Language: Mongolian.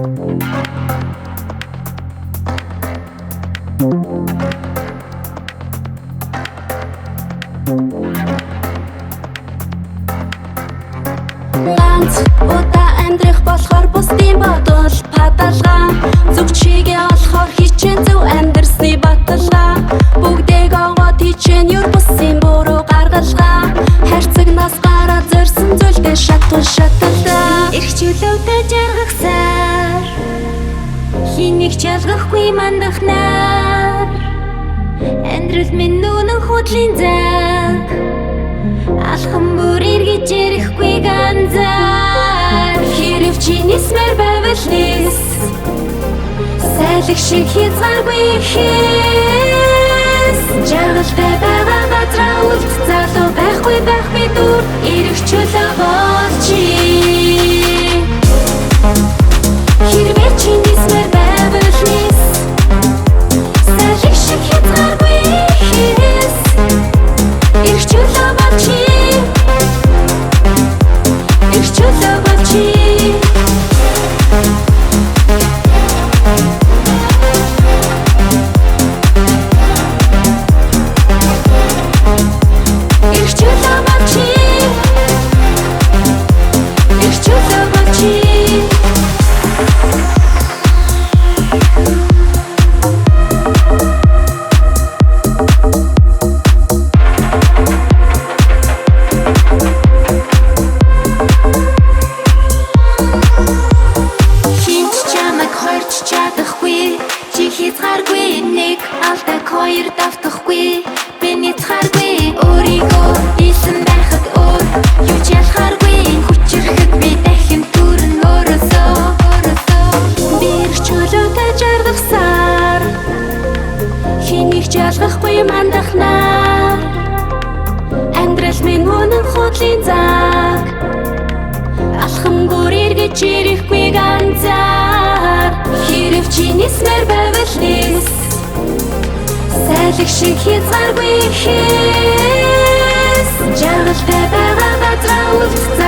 Ганц удаа амьдрах болохоор бусдын бодол падалгаа зүг чигээ олохоор хичээн зөв амьдрсны баталгаа бүгдийг овоод хичээн юр бусын буруу гаргалгаа хайрцаг нас гараад зорьсон зүйлдээ шатвал шаталдаа их чөлөөтэй жаргахсаар хэнийг ч ялгахгүй мандахнаар амьдрал минь нүнэн худлын цаг алхам бүр эргэж ирэхгүй ганцаар хэрв чиний смэр байвал нис сайлх шиг хязгааргүй хэс жаргалтай байгаа газраа үлд залуу байхгүй байх би дүр ирэх чөлөө болчи хэрвээ чиний смэр байвал нис сайлх шиг хязгааргүй хэс ирэх чөлөө болчи Хоёр давтахгүй биний цааргүй өөрийгөө ийсэн байхад өөр юу ч ялхааргүй хүчрэхэд би дахин түрэн өөрөөсөө би их чөлөөтэй жаргахсаар хэнийг ч ялгахгүй мандахнаар амьдрал минь үнэн худлын цаг алхамгүй эргэж ирэхгүй ганцаар хэрв чиний смэр байвал нис сайлх шиг хязгааргүй хэс жаргалтай байгаа газраа үлд